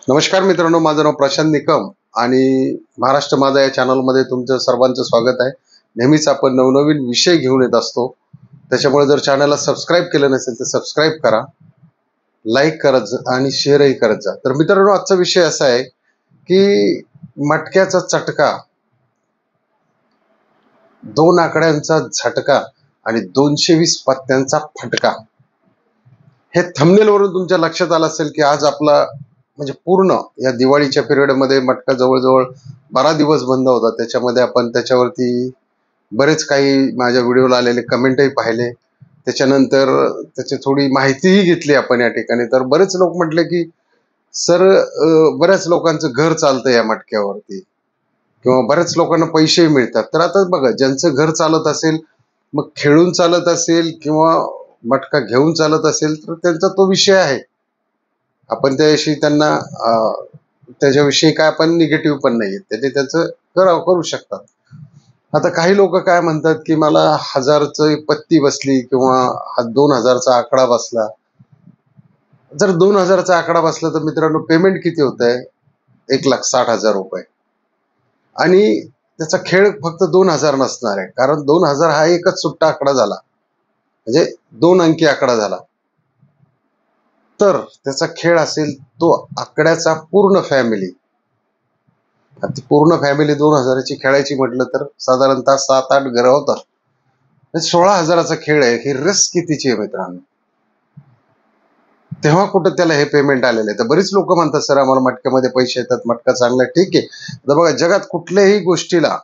नमस्कार मित्रांनो, माझं नाव प्रशांत निकम आणि महाराष्ट्र माझा या चॅनलमध्ये तुमचं सर्वांचं स्वागत आहे. नेहमीच आपण नवनवीन विषय घेऊन येत असतो. त्याच्यामुळे जर चॅनलला सबस्क्राईब केलं नसेल तर सबस्क्राईब करा, लाईक करत जा आणि शेअरही करत जा. तर मित्रांनो, आजचा विषय असा आहे की मटक्याचा चटका, 2 आकड्यांचा झटका आणि 220 पत्त्यांचा फटका. हे थंबनेल वरून तुमच्या लक्षात आलं असेल की आज आपला म्हणजे पूर्ण या दिवाळीच्या पिरियडमध्ये मटका जवळजवळ 12 दिवस बंद होता. त्याच्यामध्ये आपण त्याच्यावरती बरेच काही माझ्या व्हिडिओला आलेले कमेंटही पाहिले. त्याच्यानंतर त्याची थोडी माहितीही घेतली आपण या ठिकाणी. तर बरेच लोक म्हटले की सर, बऱ्याच लोकांचं घर चालतं या मटक्यावरती किंवा बऱ्याच लोकांना पैसेही मिळतात. तर आता बघा, ज्यांचं घर चालत असेल, मग खेळून चालत असेल किंवा मटका घेऊन चालत असेल, तर त्यांचा तो विषय आहे. आपण त्याविषयी त्यांना त्याच्याविषयी काय आपण निगेटिव्ह पण नाहीये, त्याचे त्याचं करू शकतात. आता काही लोक काय म्हणतात की मला 1000ची पत्ती बसली किंवा 2000चा आकडा बसला. जर 2000चा आकडा बसला तर मित्रांनो, पेमेंट किती होत आहे? 1,60,000 रुपये. आणि त्याचा खेळ फक्त 2000 नसणार आहे, कारण 2000 हा एकच सुट्टा आकडा झाला, म्हणजे 2 अंकी आकडा झाला. तर त्याचा खेळ असेल तो आकड्याचा पूर्ण फॅमिली. ती पूर्ण फॅमिली 2000ची खेळायची म्हटलं तर साधारणतः 7-8 घरं होतात. 16,000चा खेळ आहे. ही रिस्क कितीची आहे मित्रांनो? तेव्हा कुठं त्याला हे पेमेंट आलेलं आहे. तर बरीच लोक म्हणतात सर आम्हाला मटक्यामध्ये पैसे येतात, मटका चांगला आहे. ठीक आहे. आता बघा, जगात कुठल्याही गोष्टीला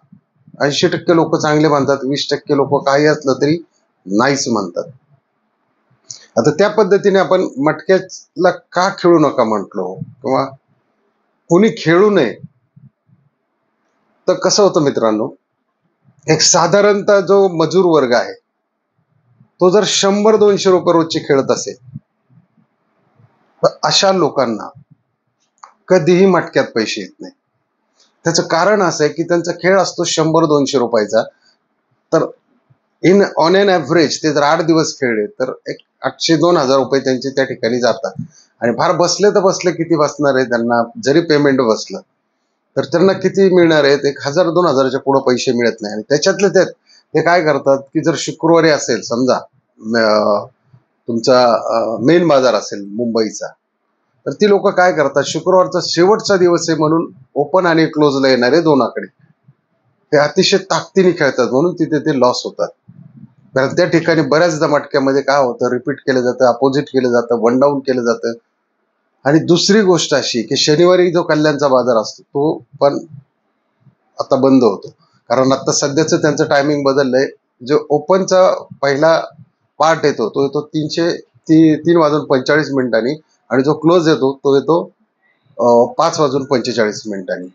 80% लोक चांगले म्हणतात, 20% लोक काही असलं तरी नाहीच म्हणतात. आता त्या पद्धतीने आपण मटक्याला का खेळू नका म्हटलो किंवा कोणी खेळू नये, तर कसं होतं मित्रांनो, एक साधारणतः जो मजूर वर्ग आहे तो जर 100-200 रुपये रोजचे खेळत असेल, तर अशा लोकांना कधीही मटक्यात पैसे येत नाही. त्याचं कारण असं आहे की त्यांचा खेळ असतो 100-200 रुपयाचा. तर ऑन एन ॲव्हरेज ते जर 8 दिवस खेळले तर एक 800-2000 रुपये त्यांचे त्या ठिकाणी जातात. आणि फार बसले तर बसले किती बसणार आहे त्यांना? जरी पेमेंट बसलं तर त्यांना किती मिळणार आहेत? 1000-2000च्या पुढे पैसे मिळत नाही. आणि त्याच्यातले त्यात ते काय करतात की जर शुक्रवारी असेल समजा, तुमचा मेन बाजार असेल मुंबईचा, तर ती लोक काय करतात, शुक्रवारचा शेवटचा दिवस आहे म्हणून ओपन आणि क्लोजला येणारे 2 आकडे ते अतिशय ताकदीने खेळतात, म्हणून तिथे ते लॉस होतात. कारण त्या ठिकाणी बऱ्याचदा मटक्यामध्ये काय होतं, रिपीट केलं जातं, अपोजिट केलं जातं, वन डाऊन केलं जातं. आणि दुसरी गोष्ट अशी की शनिवारी जो कल्याणचा बाजार असतो तो पण आता बंद होतो, कारण आता सध्याचं त्यांचं टायमिंग बदललंय. जो ओपनचा पहिला पार्ट येतो तो येतो 3:45 आणि जो क्लोज येतो तो येतो 5:45.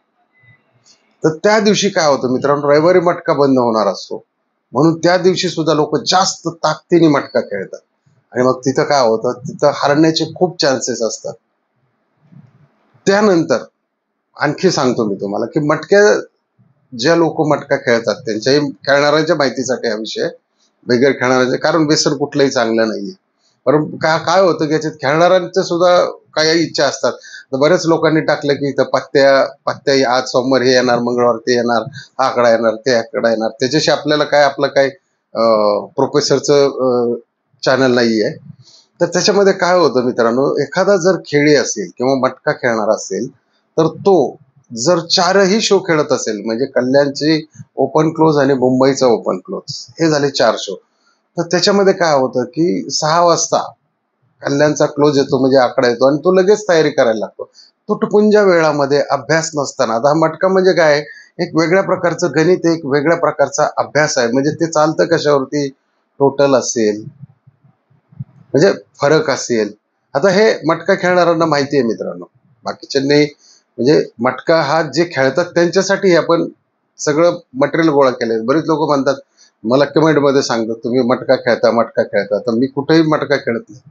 तर त्या दिवशी काय होतं मित्रांनो, रविवारी मटका बंद होणार असतो, म्हणून त्या दिवशी सुद्धा लोक जास्त ताकदीने मटका खेळतात. आणि मग तिथं काय होतं, तिथं हरण्याचे खूप चान्सेस असतात. त्यानंतर आणखी सांगतो मी तुम्हाला की मटक्या, ज्या लोक मटका खेळतात त्यांच्याही खेळणाऱ्यांच्या माहितीसाठी हा विषय, बिगर खेळणाऱ्यांचे, कारण व्यसन कुठलंही चांगलं नाहीये. परंतु काय होतं की याच्यात खेळणाऱ्यांच्या सुद्धा काही इच्छा असतात. तर बऱ्याच लोकांनी टाकलं की इथं पत्त्या आज सोमवार हे येणार, मंगळवार ते येणार, हा आकडा येणार, ते आकडा येणार. त्याच्याशी आपल्याला काय, आपलं काय प्रोफेसरचं चॅनल नाही आहे. तर त्याच्यामध्ये काय होतं मित्रांनो, एखादा जर खेळी असेल किंवा मटका खेळणार असेल तर तो जर 4ही शो खेळत असेल, म्हणजे कल्याणचे ओपन क्लोज आणि मुंबईचा ओपन क्लोज, हे झाले 4 शो. तर त्याच्यामध्ये काय होतं की 6 वाजता कल्याणचा क्लोज येतो, म्हणजे आकडा येतो आणि तो लगेच तयारी करायला लागतो. तुटपुंजा वेळामध्ये अभ्यास नसताना, आता हा मटका म्हणजे काय, एक वेगळ्या प्रकारचं गणित, एक वेगळ्या प्रकारचा अभ्यास आहे. म्हणजे ते चालतं कशावरती? टोटल असेल, म्हणजे फरक असेल. आता हे मटका खेळणाऱ्यांना माहिती आहे मित्रांनो, बाकीच्यांनी, म्हणजे मटका हा जे खेळतात त्यांच्यासाठी आपण सगळं मटेरियल गोळा केलंय. बरेच लोक म्हणतात, मला कमेंटमध्ये सांगतात तुम्ही मटका खेळता. तर मी कुठेही मटका खेळत नाही.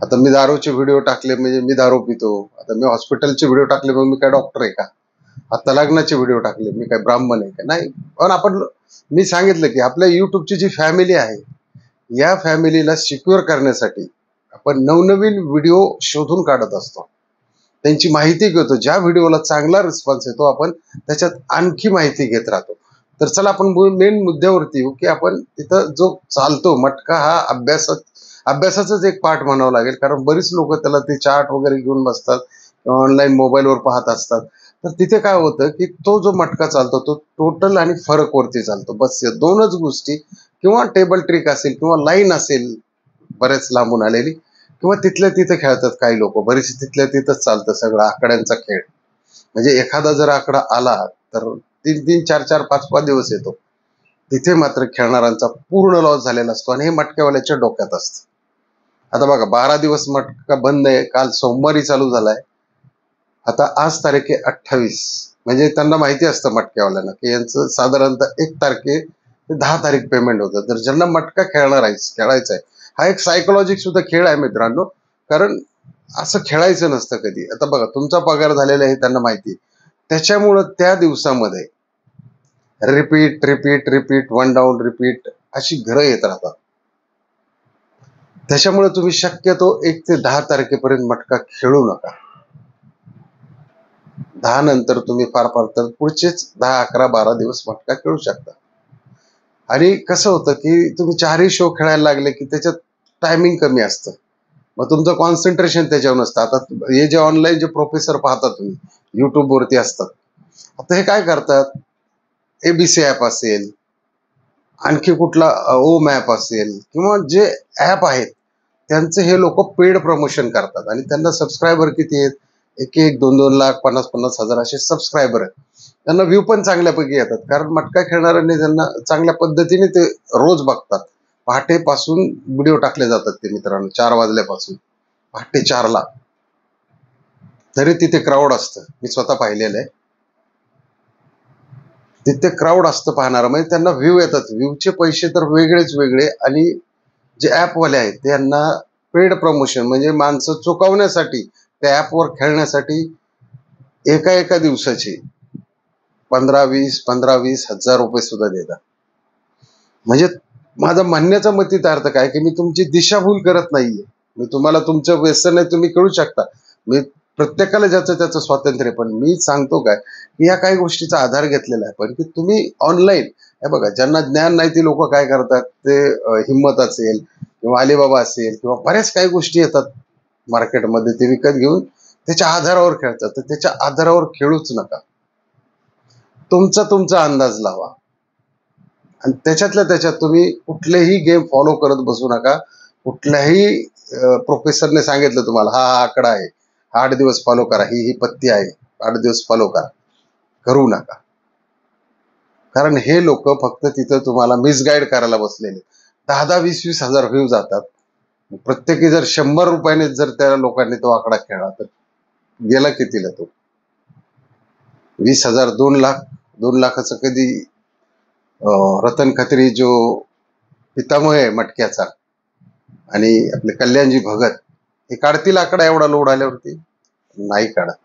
आता मी दारूचे व्हिडिओ टाकले म्हणजे मी दारू पितो. आता मी हॉस्पिटलचे व्हिडिओ टाकले मग मी काय डॉक्टर आहे का? आता लग्नाचे व्हिडिओ टाकले मी काय ब्राह्मण आहे का? नाही. पण मी सांगितलं की आपल्या युट्यूबची जी फॅमिली आहे, या फॅमिलीला सिक्युअर करण्यासाठी आपण नवनवीन व्हिडिओ शोधून काढत असतो. त्यांची माहिती घेतो. ज्या व्हिडिओला चांगला रिस्पॉन्स येतो आपण त्याच्यात आणखी माहिती घेत राहतो. तर चला आपण मेन मुद्द्यावरती येऊ की आपण तिथं जो चालतो मटका हा अभ्यासाचाच एक पार्ट म्हणावं लागेल, कारण बरीच लोक त्याला ते चार्ट वगैरे घेऊन बसतात किंवा ऑनलाईन मोबाईलवर पाहत असतात. तर तिथे काय होतं की तो जो मटका चालतो तो टोटल आणि फरक वरती चालतो. बस या दोनच गोष्टी, किंवा टेबल ट्रिक असेल किंवा लाईन असेल बरेच लांबून आलेली, किंवा तिथल्या तिथं खेळतात काही लोक, बरेच तिथल्या तिथंच चालतं सगळं आकड्यांचा खेळ. म्हणजे एखादा जर आकडा आला तर 3-3, 4-4, 5-5 दिवस येतो. तिथे मात्र खेळणाऱ्यांचा पूर्ण लॉस झालेला असतो आणि हे मटक्यावाल्याच्या डोक्यात असतं. आता बघा 12 दिवस मटका बंद आहे, काल सोमवारी चालू झालाय, आता आज तारीख आहे 28. म्हणजे त्यांना माहिती असतं मटक्यावाल्यांना की यांचं साधारणतः 1 तारखे ते 10 तारीख पेमेंट होतं. तर ज्यांना मटका खेळायचा आहे, हा एक सायकोलॉजिक सुद्धा खेळ आहे मित्रांनो, कारण असं खेळायचं नसतं कधी. आता बघा तुमचा पगार झालेला आहे त्यांना माहिती, त्याच्यामुळं त्या दिवसामध्ये repeat repeat repeat, one down repeat अशी घरं येत राहतात. त्याच्यामुळे तुम्ही शक्यतो 1 ते 10 तारखेपर्यंत मटका खेळू नका. 10 नंतर तुम्ही फार फार तर पुढचेच 10, 11, 12 दिवस मटका खेळू शकता. आणि कसं होतं की तुम्ही 4ही शो खेळायला लागले की त्याच्यात टायमिंग कमी असतं, मग तुमचं कॉन्सन्ट्रेशन त्याच्यावर नसतं. आता हे जे ऑनलाईन जे प्रोफेसर पाहता तुम्ही युट्यूबवरती असतात, आता हे काय करतात, एबीसी ॲप असेल, आणखी कुठला ओम ॲप असेल, किंवा जे ॲप आहेत त्यांचं हे लोक पेड प्रमोशन करतात आणि त्यांना सबस्क्रायबर किती आहेत, 1-1, 2-2 लाख, 50-50 हजार असे सबस्क्रायबर आहेत. त्यांना व्ह्यू पण चांगल्यापैकी येतात, कारण मटका खेळणाऱ्यांनी त्यांना चांगल्या पद्धतीने ते रोज बघतात. पहाटेपासून व्हिडिओ टाकले जातात ते मित्रांनो, 4 वाजल्यापासून पहाटे 4ला, तरी तिथे क्राऊड असतं. मी स्वतः पाहिलेलं आहे, तिथे क्राऊड असतं पाहणार, म्हणजे त्यांना व्ह्यू येतात. व्ह्यूचे पैसे तर वेगळेच वेगळे. आणि जे ॲपवाले आहेत त्यांना पेड प्रमोशन, म्हणजे माणसं चुकवण्यासाठी त्या ॲपवर खेळण्यासाठी एका एका दिवसाची 15-20 हजार रुपये सुद्धा देतात. म्हणजे माझा म्हणण्याचा मतीत अर्थ काय की मी तुमची दिशाभूल करत नाहीये, मी तुम्हाला तुमचं व्यसन आहे तुम्ही करू शकता, मी प्रत्येकाला ज्याचं त्याचं स्वातंत्र्य, पण मी सांगतो काय की या काही गोष्टीचा आधार घेतलेला आहे. पण की तुम्ही ऑनलाईन हे बघा, ज्यांना ज्ञान नाही ते लोक काय करतात, ते हिम्मत असेल किंवा अलिबाबा असेल किंवा बऱ्याच काही गोष्टी येतात मार्केटमध्ये, ते विकत घेऊन त्याच्या आधारावर खेळतात. तर त्याच्या आधारावर खेळूच नका, तुमचा अंदाज लावा. आणि त्याच्यातल्या त्याच्यात तुम्ही कुठलेही गेम फॉलो करत बसू नका. कुठल्याही प्रोफेसरने सांगितलं तुम्हाला हा हा आकडा आहे, 8 दिवस फॉलो करा, ही ही पत्ती आहे, 8 दिवस फॉलो करा, करू नका. कारण हे लोक फक्त तिथं तुम्हाला मिसगाईड करायला बसलेले. 10-10, 20-20 हजार व्ह्यू जातात. प्रत्येकी जर 100 रुपयाने जर त्या लोकांनी तो आकडा खेळला तर गेला कितीला तो, 20,000, 2 लाख. 2 लाखाचं कधी रतन खत्री जो पितामह आहे मटक्याचा, आणि आपले कल्याणजी भगत, हे काढतील आकडा एवढा लोड आल्यावरती? नाही काढत.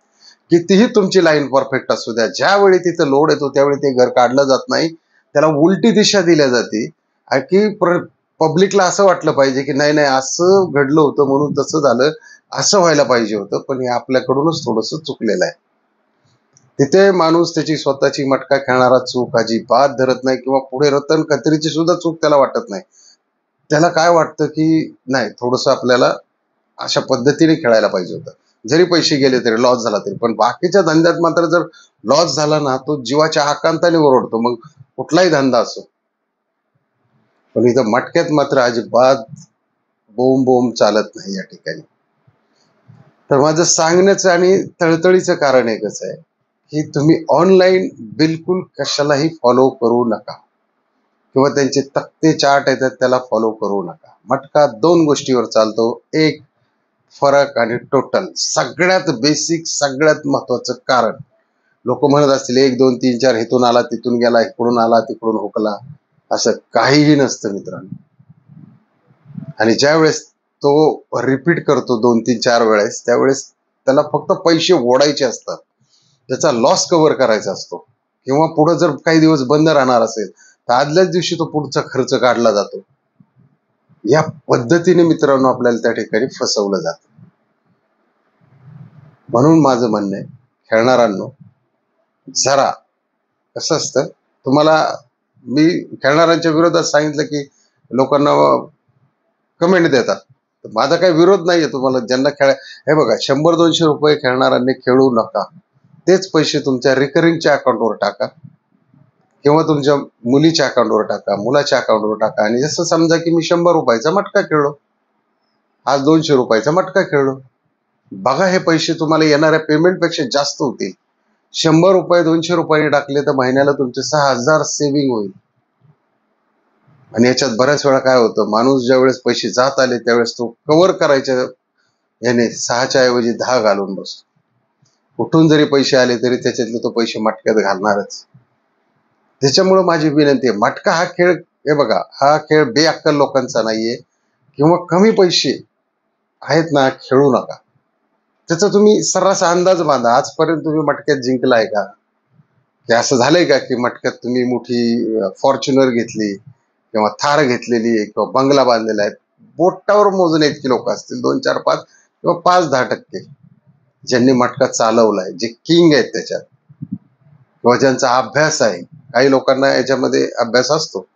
कितीही तुमची लाईन परफेक्ट असू द्या, ज्यावेळी तिथं लोड येतो त्यावेळी ते घर काढलं जात नाही, त्याला उलटी दिशा दिल्या जाते. की पब्लिकला असं वाटलं पाहिजे की नाही नाही असं घडलं होतं म्हणून तसं झालं, असं व्हायला पाहिजे होतं, पण हे आपल्याकडूनच थोडंसं चुकलेलं आहे. तिथे माणूस त्याची स्वतःची मटका खेळणारा चूक अजिबात धरत नाही, किंवा पुढे रतन खत्रीची सुद्धा चूक त्याला वाटत नाही. त्याला काय वाटतं की नाही, थोडंसं आपल्याला अशा पद्धतीने खेळायला पाहिजे होतं, जरी पैसे गेले तरी, लॉस झाला तरी. पण बाकीच्या धंद्यात मात्र जर लॉस झाला ना, तो जीवाच्या आकांताने ओरडतो, मग कुठलाही धंदा असो. पण इथं मटक्यात मात्र अजिबात बोंब बोंब चालत नाही या ठिकाणी. तर माझं सांगण्याचं आणि तळतळीचं कारण एकच आहे की तुम्ही ऑनलाईन बिलकुल कशालाही फॉलो करू नका, किंवा त्यांचे तक्ते चार्ट येतात त्याला फॉलो करू नका. मटका 2 गोष्टीवर चालतो, एक फरक आणि टोटल. सगळ्यात बेसिक, सगळ्यात महत्वाचं कारण. लोक म्हणत असतील 1, 2, 3, 4 इथून आला तिथून गेला, इकडून आला तिकडून हुकला, असं काहीही नसतं मित्रांनो. आणि ज्या वेळेस तो रिपीट करतो 2-3-4 वेळेस, त्यावेळेस त्याला फक्त पैसे ओढायचे असतात, त्याचा लॉस कव्हर करायचा असतो. किंवा पुढे जर काही दिवस बंद राहणार असेल तर आदल्याच दिवशी तो पुढचा खर्च काढला जातो. या पद्धतीने मित्रांनो आपल्याला त्या ठिकाणी फसवलं जातं. म्हणून माझं म्हणणं आहे, खेळणाऱ्यांनो, जरा कसं असतं, तुम्हाला मी खेळणाऱ्यांच्या विरोधात सांगितलं की लोकांना कमेंट देतात. तर माझा काही विरोध नाहीये तुम्हाला ज्यांना हे बघा, 100-200 रुपये खेळणाऱ्यांनी खेळू नका. तेच पैसे तुमच्या रिकरिंगच्या अकाउंटवर टाका किंवा तुमच्या मुलीच्या अकाउंटवर टाका, मुलाच्या अकाउंटवर टाका. आणि जसं समजा की मी 100 रुपयाचा मटका खेळलो, आज 200 रुपयाचा मटका खेळलो, बघा हे पैसे तुम्हाला येणाऱ्या पेमेंटपेक्षा जास्त होतील. 100 रुपये 200 रुपये टाकले तर महिन्याला तुमचे 6,000 सेव्हिंग होईल. आणि याच्यात बऱ्याच वेळा काय होतं, माणूस ज्यावेळेस पैसे जात आले त्यावेळेस तो कव्हर करायच्या याने 6च्या ऐवजी 10 घालून बसतो. कुठून जरी पैसे आले तरी त्याच्यातले तो पैसे मटक्यात घालणारच. त्याच्यामुळे माझी विनंती आहे, मटका हा खेळ, हे बघा, हा खेळ बेअक्कल लोकांचा नाहीये किंवा कमी पैसे आहेत ना, खेळू नका. त्याचा तुम्ही सर्रास अंदाज बांधा. आजपर्यंत तुम्ही मटक्यात जिंकलाय का? की असं झालंय का की मटक्यात तुम्ही मोठी फॉर्च्युनर घेतली किंवा थार घेतलेली आहे किंवा बंगला बांधलेला आहे? बोटावर मोजणे इतकी लोक असतील, 2-4-5 किंवा 5-10% ज्यांनी मटका चालवलाय, जे किंग आहेत त्याच्यात, किंवा ज्यांचा अभ्यास आहे. काही लोकांना याच्यामध्ये अभ्यास असतो,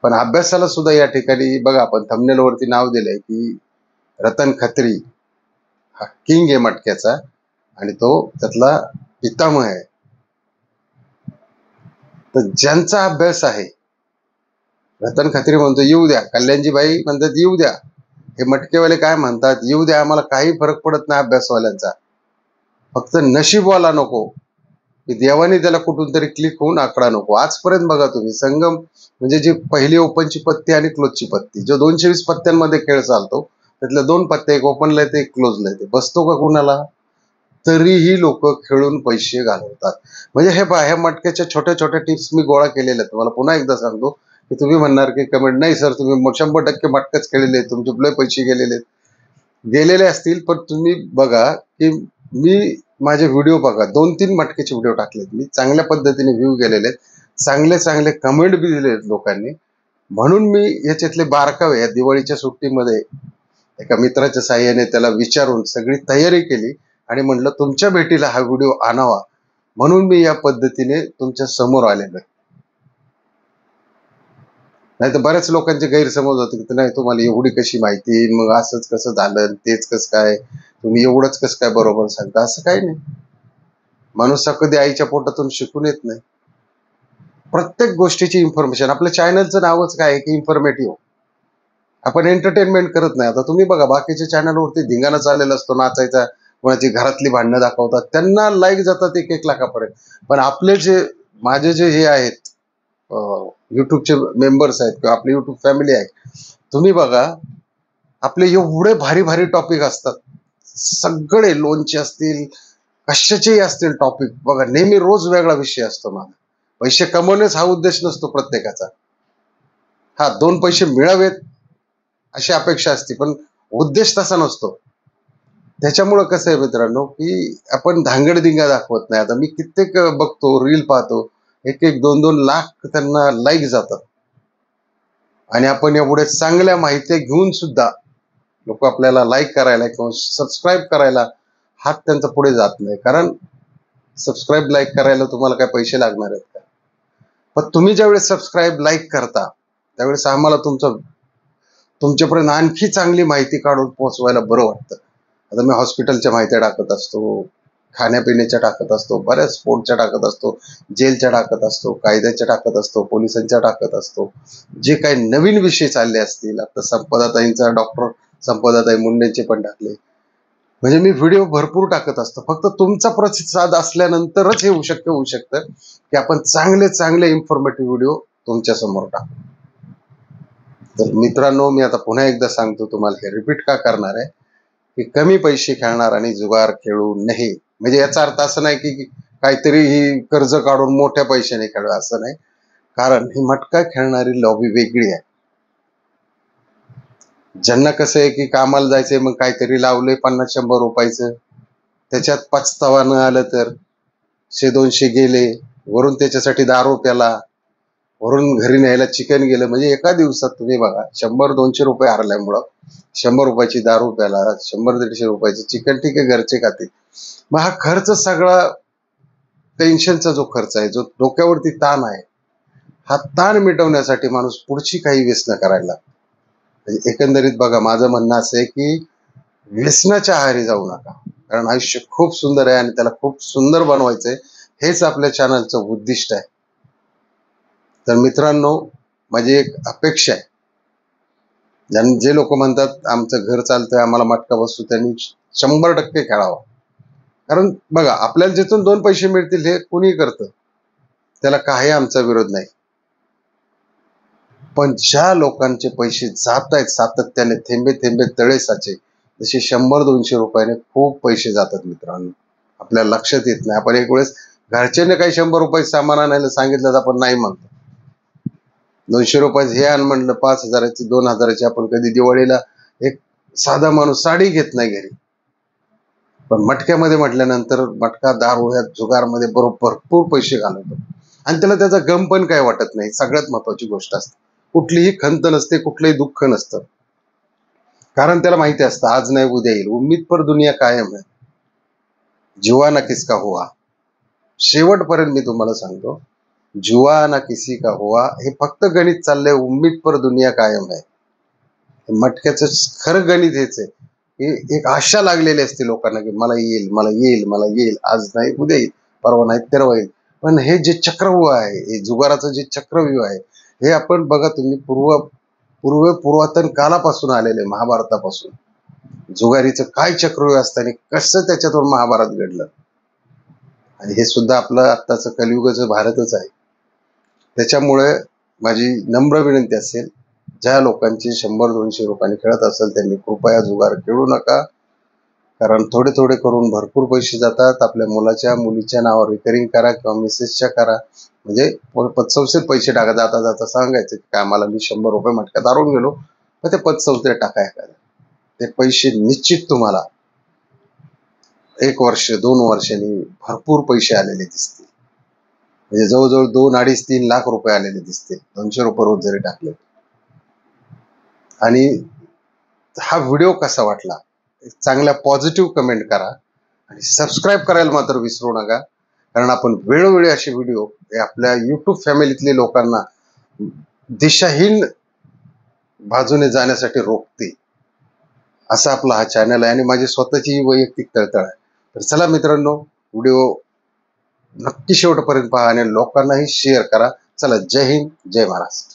पण अभ्यासाला सुद्धा या ठिकाणी बघा, आपण थंबनेल वरती नाव दिलंय की रतन खत्री हा किंग आहे मटक्याचा आणि तो त्यातला पितामह आहे. तर ज्यांचा अभ्यास आहे, रतन खत्री म्हणतो येऊ द्या, कल्याणजी बाई म्हणतात येऊ द्या, हे मटकेवाले काय म्हणतात येऊ द्या, आम्हाला काही फरक पडत नाही अभ्यासवाल्यांचा, फक्त नशीबवाला नको, की देवाने त्याला कुठून तरी क्लिक होऊन आकडा नको. आजपर्यंत बघा तुम्ही, संगम म्हणजे जी पहिली ओपनची पत्ती आणि क्लोजची पत्ती, जो 220 पत्त्यांमध्ये खेळ चालतो त्यातल्या 2 पत्त्या, एक ओपनला येते एक क्लोजला येते, बसतो का कुणाला? तरीही लोक खेळून पैसे घालवतात. म्हणजे हे पहा, ह्या मटक्याच्या छोट्या छोट्या टिप्स मी गोळा केलेल्या आहेत. तुम्हाला पुन्हा एकदा सांगतो की तुम्ही म्हणणार की कमेंट, नाही सर तुम्ही 100% मटकाच खेळलेले आहेत, तुमचे लय पैसे गेलेले असतील, पण तुम्ही बघा की मी माझे व्हिडिओ बघा, 2-3 मटक्याचे व्हिडिओ टाकलेत मी, चांगल्या पद्धतीने व्ह्यू गेलेले आहेत, चांगले चांगले कमेंट बी दिले लोकांनी. म्हणून मी याच्यातले बारकावे या दिवाळीच्या सुट्टीमध्ये एका मित्राच्या साह्याने त्याला विचारून सगळी तयारी केली आणि म्हटलं तुमच्या भेटीला हा व्हिडिओ आणावा, म्हणून मी या पद्धतीने तुमच्या समोर आलेलो आहे. नाही तर बऱ्याच लोकांचे गैरसमज होते की नाही तुम्हाला एवढी कशी माहिती, मग असंच कसं झालं, तेच कसं काय, तुम्ही एवढंच कसं काय बरोबर सांगता. असं काही नाही, माणूस कधी आईच्या पोटातून शिकून येत नाही. प्रत्येक गोष्टीची इन्फॉर्मेशन, आपल्या चॅनलचं नावच काय आहे की इन्फॉर्मेटिव्ह. आपण एंटरटेनमेंट करत नाही. आता तुम्ही बघा, बाकीच्या चॅनलवरती धिंगाणा चाललेला असतो नाचायचा, कोणाची घरातली भांडणं दाखवतात, त्यांना लाईक जातात 1-1 लाखापर्यंत. पण आपले जे, माझे जे हे आहेत युट्यूबचे मेंबर्स आहेत किंवा आपली युट्यूब फॅमिली आहे, तुम्ही बघा, आपले एवढे भारी भारी टॉपिक असतात, सगळे लोणचे असतील, कशाचेही असतील टॉपिक, बघा नेहमी रोज वेगळा विषय असतो. माझा पैसे कमवणेच हा उद्देश नसतो प्रत्येकाचा. हा 2 पैसे मिळावेत अशी अपेक्षा असते, पण उद्देश तसा नसतो. त्याच्यामुळं कसं आहे मित्रांनो, की आपण धांगडधिंगा दाखवत नाही. आता मी कित्येक बघतो, रील पाहतो, 1-1, 2-2 लाख त्यांना लाईक जातात, आणि आपण एवढ्या चांगल्या माहिती घेऊन सुद्धा लोक आपल्याला लाईक करायला किंवा सबस्क्राईब करायला हात त्यांचा पुढे जात नाही. कारण सबस्क्राईब लाईक करायला तुम्हाला काय पैसे लागणार आहेत का? पण तुम्ही ज्यावेळेस सबस्क्राईब लाईक करता त्यावेळेस आम्हाला तुमच्यापर्यंत आणखी चांगली माहिती काढून पोहोचवायला बरं वाटतं. आता मी हॉस्पिटलच्या माहित्या टाकत असतो, खाण्यापिण्याच्या टाकत असतो, बऱ्याच स्पोर्टच्या टाकत असतो, जेलच्या टाकत असतो, कायद्याच्या टाकत असतो, पोलिसांच्या टाकत असतो, जे काही नवीन विषय चालले असतील. आता संपदाताईंचा, डॉक्टर संपदाताई मुंडेंचे पण टाकले. म्हणजे मी व्हिडिओ भरपूर टाकत असतो. फक्त तुमचा प्रतिसाद असल्यानंतरच हे शक्य होऊ शकतं की आपण चांगले चांगले इन्फॉर्मेटिव्ह व्हिडिओ तुमच्या समोर टाकू. तर मित्रांनो, मी आता पुन्हा एकदा सांगतो तुम्हाला, हे रिपीट का करणार आहे की कमी पैसे खेळणार आणि जुगार खेळू नये. म्हणजे याचा अर्थ असं नाही की काहीतरी ही कर्ज काढून मोठ्या पैशाने खेळू, असं नाही. कारण ही मटका खेळणारी लॉबी वेगळी आहे. ज्यांना कसं आहे की कामाला जायचंय, मग काहीतरी लावले 50-100 रुपयाचं, त्याच्यात पचतावा न आलं तर 100-200 गेले, वरून त्याच्यासाठी दारू प्याला, वरून घरी न्यायला चिकन गेलं म्हणजे एका दिवसात तुम्ही बघा 100-200 रुपये हरल्यामुळं 100 रुपयाची दारू प्याला, 100-150 रुपयाची चिकन, ठीक आहे घरचे खाते. मग हा खर्च सगळा टेन्शनचा जो खर्च आहे, जो डोक्यावरती ताण आहे, हा ताण मिटवण्यासाठी माणूस पुढची काही व्यसनं करायला लागतो. म्हणजे एकंदरीत बघा माझं म्हणणं असं आहे की व्यसनाच्या आहारी जाऊ नका, कारण आयुष्य खूप सुंदर आहे आणि त्याला खूप सुंदर बनवायचंय, हेच आपल्या चॅनलचं उद्दिष्ट आहे. तर मित्रांनो, माझी एक अपेक्षा आहे, जे लोक म्हणतात आमचं घर चालतंय आम्हाला मटका बसतो, त्यांनी 100% खेळावं. कारण बघा आपल्याला जिथून 2 पैसे मिळतील हे कोणी करतं, त्याला काही आमचा विरोध नाही. पण ज्या लोकांचे पैसे जात आहेत सातत्याने, थेंबे थेंबे तळे साचे, जसे 100-200 रुपयाने खूप पैसे जातात मित्रांनो, आपल्या लक्षात येत नाही. आपण एक वेळेस घरच्याने काही 100 रुपये सामान आणायला सांगितलं तर आपण नाही म्हणतो. 200 रुपयाचे हे आण म्हणलं, 5,000ची 2,000ची, आपण कधी दिवाळीला एक साधा माणूस साडी घेत नाही घरी. पण मटक्यामध्ये म्हटल्यानंतर मटका, दारू ह्या जुगारमध्ये भरपूर पैसे घालवतो आणि त्याचा गम पण काय वाटत नाही. सगळ्यात महत्वाची गोष्ट असते, कुठलीही खंत नसते, कुठलंही दुःख नसतं, कारण त्याला माहिती असतं आज नाही उद्या येईल. उम्मीद पर दुनिया कायम है, जुआ ना किसका हुआ. शेवटपर्यंत मी तुम्हाला सांगतो, जुआ ना किसी का हुआ हे फक्त गणित चाललंय, उम्मीद पर दुनिया कायम है. मटक्याचं खरं गणित हेच आहे की एक आशा लागलेली असते लोकांना की मला येईल, मला येईल, मला येईल, आज नाही उद्या येईल, परवा नाही तेरवा येईल. पण हे जे चक्रव्यूह आहे, हे जुगाराचं जे चक्रव्यूह आहे, हे आपण बघा तुम्ही पुरातन कालापासून आलेले, महाभारतापासून जुगारीचं काय चक्रव्यूह असतं आणि कसं त्याच्यातून महाभारत घडलं. आणि हे सुद्धा आपलं आत्ताचं कलियुगाचं भारतच आहे. त्याच्यामुळे माझी नम्र विनंती असेल, ज्या लोकांची 100-200 रुपयाने खेळत असेल त्यांनी कृपया जुगार खेळू नका, कारण थोडे थोडे करून भरपूर पैसे जातात. आपल्या मुलाच्या मुलीच्या नावावर रिकरिंग करा किंवा मिसेसच्या करा, म्हणजे पतसंस्थेत पैसे टाका. जाता जाता सांगायचं की काय मला मी 100 रुपये मटक्यात हारून गेलो, तर ते पतसंस्थेत टाका एखाद्या. ते पैसे निश्चित तुम्हाला 1 वर्ष 2 वर्षांनी भरपूर पैसे आलेले दिसतील. म्हणजे जवळजवळ 2, 2.5, 3 लाख रुपये आलेले दिसतील 200 रुपये रोज जरी टाकले. आणि हा व्हिडिओ कसा वाटला, चांगल्या पॉझिटिव्ह कमेंट करा आणि सबस्क्राईब करायला मात्र विसरू नका, कारण आपण वेळोवेळी असे व्हिडिओ हे आपल्या युट्यूब फॅमिलीतले लोकांना दिशाहीन बाजूने जाण्यासाठी रोखते, असा आपला हा चॅनल आहे आणि माझी स्वतःची वैयक्तिक तळतळ आहे. तर चला मित्रांनो, व्हिडिओ नक्की शेवटपर्यंत पहा आणि लोकांनाही शेअर करा. चला, जय हिंद, जय महाराष्ट्र.